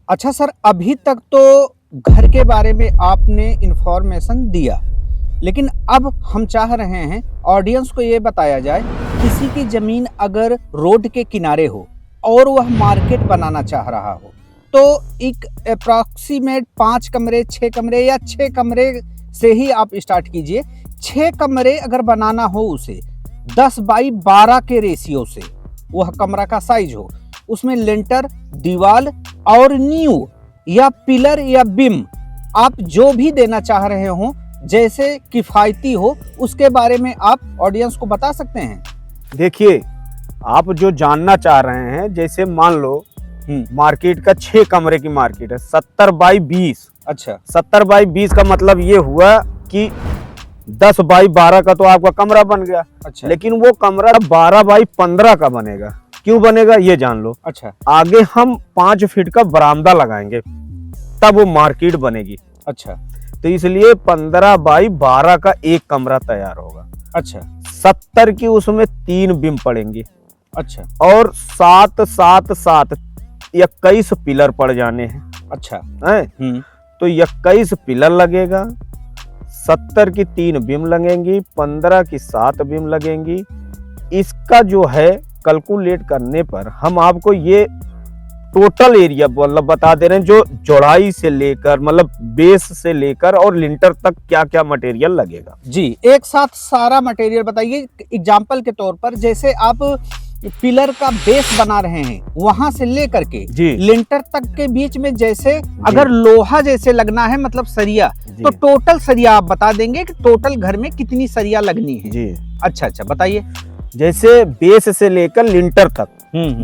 अच्छा सर, अभी तक तो घर के बारे में आपने इंफॉर्मेशन दिया, लेकिन अब हम चाह रहे हैं ऑडियंस को ये बताया जाए, किसी की ज़मीन अगर रोड के किनारे हो और वह मार्केट बनाना चाह रहा हो, तो एक अप्रॉक्सीमेट 5 कमरे, 6 कमरे या 6 कमरे से ही आप स्टार्ट कीजिए। 6 कमरे अगर बनाना हो उसे 10 बाई 12 के रेशियो से वह कमरा का साइज हो, उसमें लेंटर, दीवार और नींव या पिलर या बिम आप जो भी देना चाह रहे हो, जैसे किफ़ायती हो, उसके बारे में आप ऑडियंस को बता सकते हैं। देखिए, आप जो जानना चाह रहे हैं, जैसे मान लो मार्केट का 6 कमरे की मार्केट है, 70 बाई 20। अच्छा, 70 बाई 20 का मतलब ये हुआ कि 10 बाई 12 का तो आपका कमरा बन गया। अच्छा, लेकिन वो कमरा 12 बाई 15 का बनेगा। क्यों बनेगा ये जान लो। अच्छा, आगे हम 5 फीट का बरामदा लगाएंगे, तब वो मार्केट बनेगी। अच्छा, तो इसलिए 15 बाई 12 का एक कमरा तैयार होगा। अच्छा, 70 की उसमें 3 बिम पड़ेंगी अच्छा, और 7 7 7 21 पिलर पड़ जाने हैं। अच्छा, हैं? तो 21 पिलर लगेगा, 70 की 3 बिम लगेंगी, 15 की 7 बिम लगेंगी। इसका जो है कैलकुलेट करने पर हम आपको ये टोटल एरिया मतलब बता दे रहे हैं, जो चौड़ाई से लेकर मतलब बेस से लेकर और लिंटर तक क्या क्या मटेरियल लगेगा। जी, एक साथ सारा मटेरियल बताइए। एग्जाम्पल के तौर पर, जैसे आप पिलर का बेस बना रहे हैं, वहां से लेकर के जी लिंटर तक के बीच में, जैसे अगर लोहा जैसे लगना है, मतलब सरिया, तो टोटल सरिया आप बता देंगे कि टोटल घर में कितनी सरिया लगनी है। जी अच्छा, अच्छा, बताइए। जैसे बेस से लेकर लिंटर तक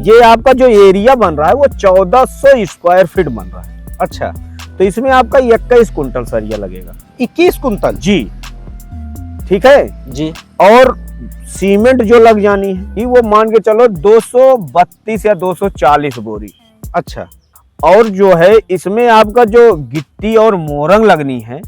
ये आपका जो एरिया बन रहा है वो 1400 स्क्वायर फीट बन रहा है। अच्छा, तो इसमें आपका 21 कुंटल सरिया लगेगा। 21 कुंतल? जी, ठीक है जी। और सीमेंट जो लग जानी है वो मान के चलो 232 या 240 बोरी। अच्छा, और जो है इसमें आपका जो गिट्टी और मोरंग लगनी है,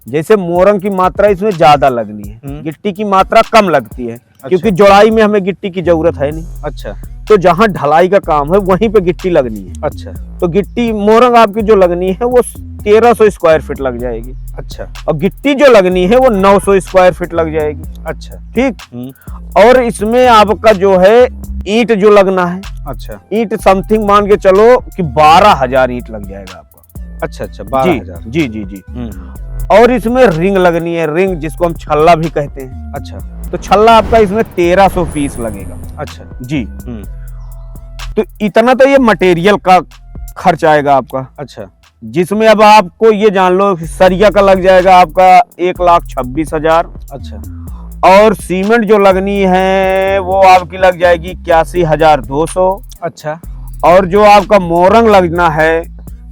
जैसे मोरंग की मात्रा इसमें ज्यादा लगनी है, गिट्टी की मात्रा कम लगती है। अच्छा। क्योंकि जोड़ाई में हमें गिट्टी की जरूरत है नहीं। अच्छा, तो जहाँ ढलाई का काम है वहीं पे गिट्टी लगनी है। अच्छा, तो गिट्टी मोरंग आपकी जो लगनी है वो 1300 स्क्वायर फीट लग जाएगी। अच्छा, और गिट्टी जो लगनी है वो 900 स्क्वायर फीट लग जाएगी। अच्छा, ठीक। और इसमें आपका जो है ईंट जो लगना है, अच्छा, ईंट समथिंग मान के चलो कि 12,000 ईंट लग जाएगा आपका। अच्छा, अच्छा, 12,000। जी जी जी। और इसमें रिंग लगनी है, रिंग जिसको हम छल्ला भी कहते हैं। अच्छा, तो छल्ला आपका इसमें 1300 पीस लगेगा। अच्छा, जी। तो इतना तो ये मटेरियल का खर्च आएगा आपका। अच्छा, जिसमें अब आपको ये जान लो सरिया का लग जाएगा आपका 1,26,000। अच्छा, और सीमेंट जो लगनी है वो आपकी लग जाएगी 81,200। अच्छा, और जो आपका मोरंग लगना है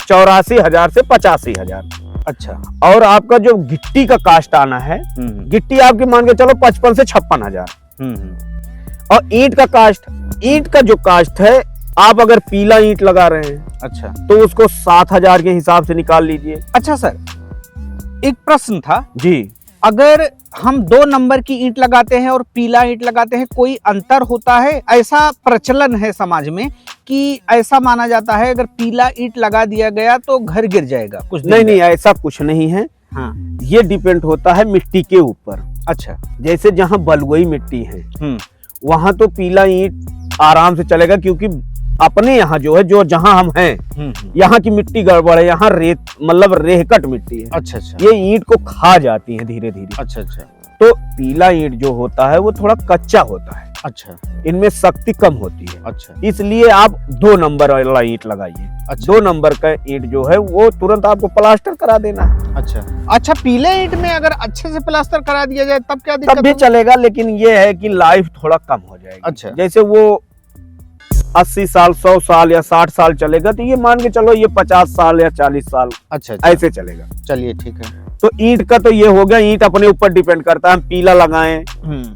84,000 से 85,000। अच्छा, और आपका जो गिट्टी का कास्ट आना है, गिट्टी आपकी मान के चलो 55 से 56,000। और ईंट का कास्ट, ईंट का जो कास्ट है, आप अगर पीला ईंट लगा रहे हैं, अच्छा, तो उसको 7,000 के हिसाब से निकाल लीजिए। अच्छा सर, एक प्रश्न था जी। अगर हम 2 नंबर की ईंट लगाते हैं और पीला ईंट लगाते हैं, कोई अंतर होता है? ऐसा प्रचलन है समाज में कि ऐसा माना जाता है अगर पीला ईंट लगा दिया गया तो घर गिर जाएगा कुछ दिन में। नहीं, ऐसा कुछ नहीं है। हाँ, ये डिपेंड होता है मिट्टी के ऊपर। अच्छा, जैसे जहाँ बलुई मिट्टी है वहां तो पीला ईंट आराम से चलेगा, क्योंकि अपने यहाँ जो है, जो जहाँ हम हैं, यहाँ की मिट्टी गड़बड़ है, यहाँ रेत मतलब रेहकट मिट्टी है। अच्छा, अच्छा, ये ईंट को खा जाती है धीरे धीरे। अच्छा, अच्छा, तो पीला ईंट जो होता है वो थोड़ा कच्चा होता है, अच्छा, इनमें शक्ति कम होती है। अच्छा, इसलिए आप 2 नंबर वाला ईंट लगाइए। अच्छा, 2 नंबर का ईंट जो है वो तुरंत आपको प्लास्टर करा देना है। अच्छा, अच्छा, पीले ईंट में अगर अच्छे से प्लास्टर करा दिया जाए तब क्या दिक्कत तब भी होगी? चलेगा, लेकिन ये है कि लाइफ थोड़ा कम हो जाएगी। अच्छा, जैसे वो 80 साल 100 साल या 60 साल चलेगा, तो ये मान के चलो ये 50 साल या 40 साल अच्छा, अच्छा, ऐसे चलेगा। चलिए ठीक है। तो ईंट का तो ये हो गया, ईंट अपने ऊपर डिपेंड करता है, हम पीला लगाएं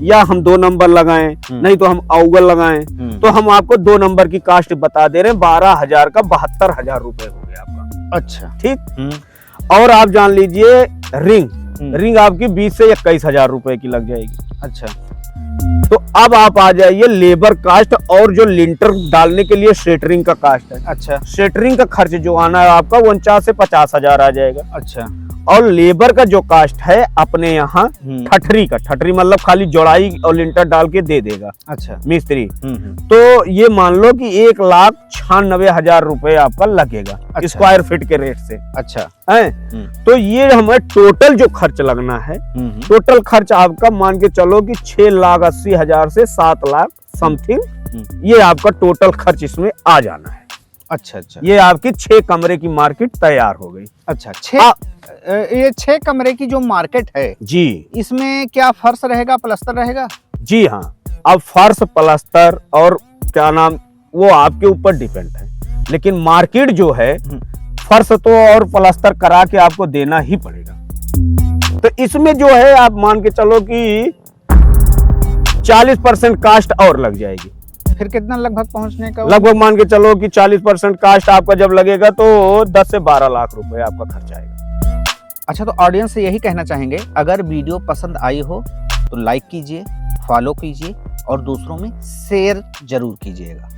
या हम 2 नंबर लगाएं, नहीं तो हम अवगल लगाएं। तो हम आपको 2 नंबर की कास्ट बता दे रहे हैं, 12,000 का 72,000 रुपए हो गया आपका। अच्छा, ठीक। और आप जान लीजिए रिंग आपकी 20 से 21,000 रुपए की लग जाएगी। अच्छा। तो अब आप आ जाइए लेबर कास्ट और जो लिंटर डालने के लिए शेटरिंग का कास्ट है। अच्छा शेटरिंग का खर्च जो आना है आपका 49 से 50 हजार आ जाएगा। अच्छा। और लेबर का जो कास्ट है अपने यहाँ ठठरी का, ठठरी मतलब खाली जोड़ाई और लिंटर डाल के दे देगा अच्छा मिस्त्री। तो ये मान लो कि 1,96,000 रुपए आपका लगेगा अच्छा। स्क्वायर फीट के रेट से। अच्छा है तो ये हमें टोटल जो खर्च लगना है, टोटल खर्च आपका मान के चलो कि 6,80,000 से 7 लाख समथिंग ये आपका टोटल खर्च इसमें आ जाना है। अच्छा अच्छा। ये आपकी 6 कमरे की मार्केट तैयार हो गई। अच्छा ये 6 कमरे की जो मार्केट है जी, इसमें क्या फर्श रहेगा, प्लास्टर रहेगा? जी हाँ, अब फर्श प्लास्टर और क्या नाम वो आपके ऊपर डिपेंड है, लेकिन मार्केट जो है फर्श तो और प्लास्टर करा के आपको देना ही पड़ेगा। तो इसमें जो है आप मान के चलो कि 40% कास्ट और लग जाएगी। फिर कितना लगभग पहुंचने का? लगभग मान के चलो कि 40% कास्ट आपका जब लगेगा तो 10 से 12 लाख रुपए आपका खर्च आएगा। अच्छा, तो ऑडियंस से यही कहना चाहेंगे, अगर वीडियो पसंद आई हो तो लाइक कीजिए, फॉलो कीजिए और दूसरों में शेयर जरूर कीजिएगा।